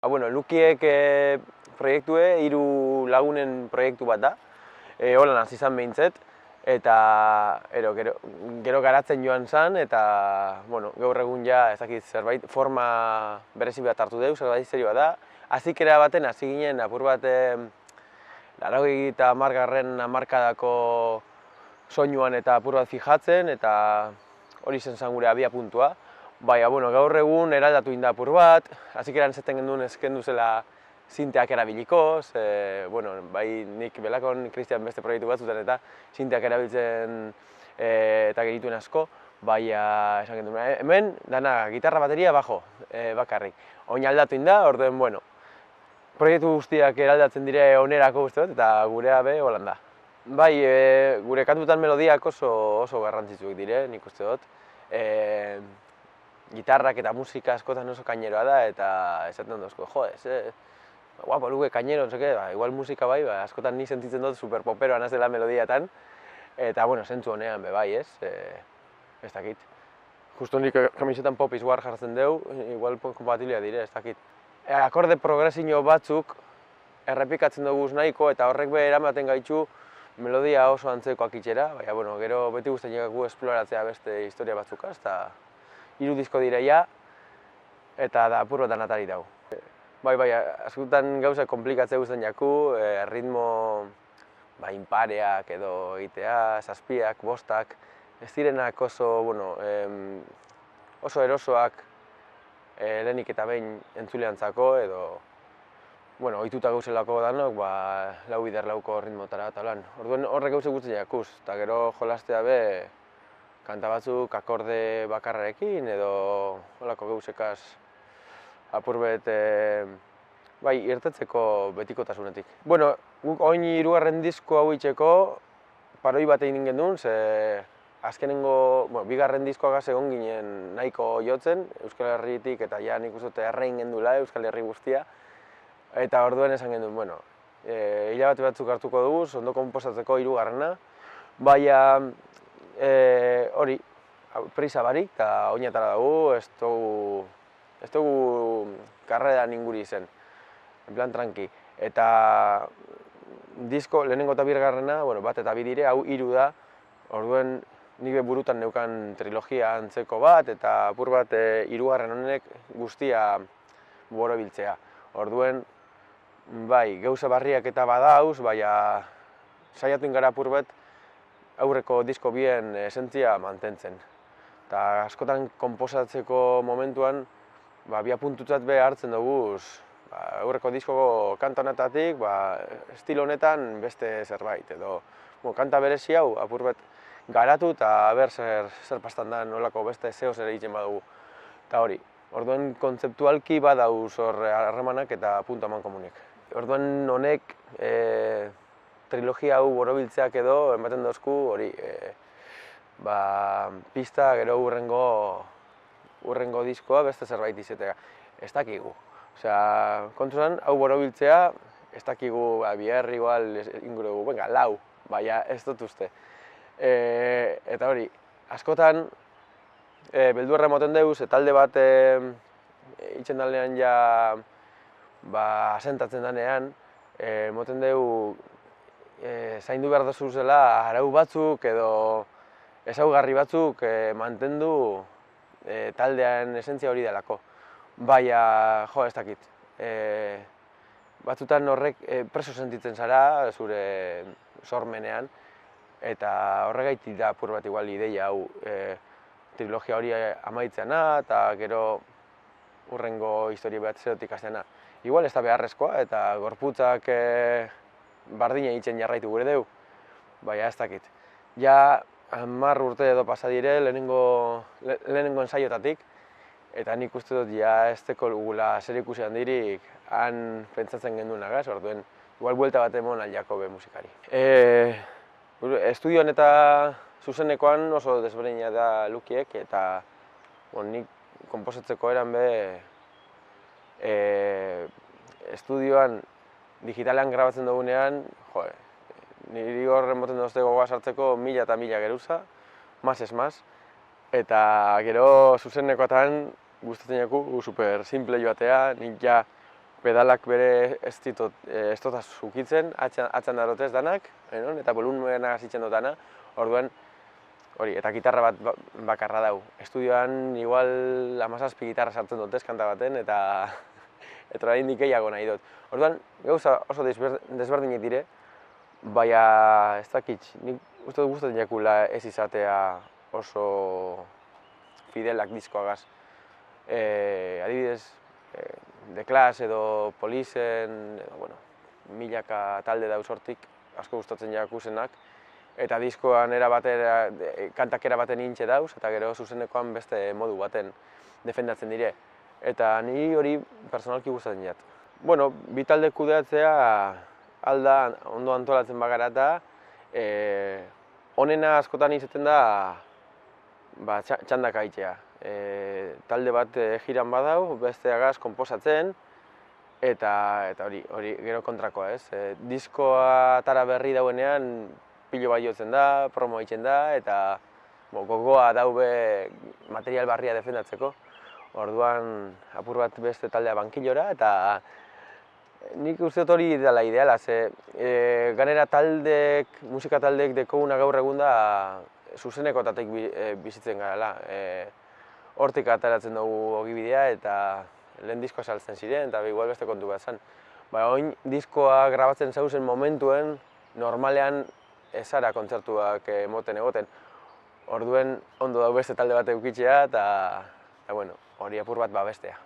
Bueno, Lukiek proiektue, 3 lagunen proiektu bat da. Holan hasi izan behintzet, eta gero garatzen joan zen, eta gaur egun ja ez dakit zerbait forma berezi bat hartu dugu, zerbait serioa da. Hasiera baten hasi ginen apur bat 80. hamarkadako soinuan eta apur bat fijatzen, eta hori zen gure abia puntua. Gaur egun eraldatu inda apur bat, hasieran esaten genuen ez kendu zela sinteak erabiliko, bai nik belakon Kristian beste proiektu batzutan eta sinteak erabiltzen eta genituen asko, esan genuen, hemen dana gitarra, bateria, bajo, bakarrik. Oin aldatu inda, orduen, proiektu guztiak eraldatzen dire onerako uste dut, eta gurea be holan da. Gure kantutan melodiak oso garrantzitsuak dire, nik uste dut. Gitarrak eta musika askotan oso kaineroa da, eta esaten dozko, guapo, luke kainero, igual musika bai, askotan ni sentitzen dut superpoperoa nazela melodiatan, eta, zentzu honean be bai, ez? Ez dakit. Justo nik kamisetan pop izguar jartzen deu, igual kompatibilia dire, ez dakit. Akorde progresio batzuk errepikatzen dugu nahiko, eta horrek be eramaten gaitu melodia oso antzekoak itxera, gero beti guztien gu esploratzea beste historia batzukaz, eta 3 disko direia, eta da apur bat anatari dago. Askotan gauza komplikatzea guztien jaku, ritmo inpareak edo egitea, zazpiak, bostak, ez direnak oso erosoak lehenik eta behin entzuleantzako, edo ohituta gauzelako danok, 4/4 ritmotara eta lan. Orduan horrek gauze guztien jakuz, eta gero jolastea be kanta batzuk akorde bakarrarekin edo holako gauzekaz apur bet irtetzeko betikotasunetik. Guk oin 3. disko hau itxeko paroi bat egin genuen, ze azkenengo, 2. diskoagaz egon ginen nahiko jotzen Euskal Herritik, eta ja nik uste dut errein gendula Euskal Herri guztia, eta orduen esan genuen, hilabete batzuk hartuko dugu, ondo konposatzeko 3. Hori, prisa barik, eta oinetara dugu, ez dugu karreran inguri zen, en plan tranqui. Eta disko, lehenengo eta 2. Bat eta 2 dire, hau 3 da, orduen nik burutan neukan trilogia antzeko bat, eta apur bat 3. honek guztia borobiltzea. Orduen, gauza barriak eta badauz, saiatu ingara apur bat aurreko disko bien esentzia mantentzen. Eta askotan konposatzeko momentuan, abiapuntutzat be hartzen dugu aurreko diskoko kanta honetatik, estilo honetan beste zerbait, edo kanta berezi hau apur bat garatu eta ber zer pastan da nolako beste zeo zer egiten badugu. Eta hori, orduan kontzeptualki badauz hor harremanak eta puntu eman komunik. Orduan honek trilogia hau borobiltzeak edo ematen dozku hori pista gero urrengo diskoa beste zerbait izatea. Ez dakigu. Kontuan, hau borobiltzea, ez dakigu bihar igual inguru dugu, lau, ez dut uste. Eta hori, askotan beldurra emoten dugu, talde bat itxen dalean ja asentatzen danean, emoten dugu zaindu behar dozu zela arau batzuk edo ezaugarri batzuk mantendu taldean esentzia hori delako. Ez dakit. Batzutan horrek preso sentitzen zara zure sormenean, eta horregaitik da apur bat igual ideia hau trilogia hori amaitzeana eta gero urrengo historia bat zerotik hasteana. Igual ez da beharrezkoa eta gorputzak bardina egiten jarraitu gure deu, ez dakit. Ja 10 urte edo pasa dire lehenengo ensaiotatik, eta nik uste dut ez teko gula zer ikusi handirik han pentsatzen genduenagaz, orduen igual buelta bat emon aldiako be musikari. Estudioan eta zuzenekoan oso desberdina da Lukiek, eta nik konposatzeko eran be estudioan digitalean grabatzen dugunean, niri horren moten dozte gogoa sartzeko 1000 eta 1000 geruza, mas ez mas, eta gero zuzenekoatan gustatzen jaku super simple joatea, nik ja pedalak bere ez dutaz ukitzen, atxan darotez danak, eta volumena hasitzen dut dana, orduan, hori, eta gitarra bat bakarra dau. Estudioan igual 17 gitarra sartzen dutez kanta baten, eta orain gehiago nahi dut. Orduan, gauza oso desberdinek dire, baina ez dakit, nik uste dut gustatzen jakula ez izatea oso fidelak diskoagaz. Adibidez, The Clash edo Polisen, milaka talde dauz hortik, asko gustatzen jakusenak, eta diskoan kantak erabaten hintxe dauz, eta gero zuzenekoan beste modu baten defendatzen dire. Eta niri hori personalki gustatzen jat. Bueno, bi talde kudeatzea alda ondo antolatzen bagara eta onena askotan izaten da txandaka egitea. Talde bat jiran badau, besteagaz konposatzen, eta hori gero kontrakoa ez. Diskoa atara berri dauenean pilo bai jotzen da, promo egiten da, eta gogoa daube material barria defendatzeko. Orduan apur bat beste taldea bankilora, eta nik uste dut hori dela ideala, ze ganera musika taldeek dekoguna gaur egun da zuzenekotatik bizitzen garela. Hortik ateratzen dugu ogibidea eta lehen diskoa saltzen ziren eta igual beste kontu bat zen. Oin diskoa grabatzen zauzen momentuen normalean ez zara kontzertuak moten egoten. Orduen ondo dau beste talde bat eukitzea eta hori apur bat babestea.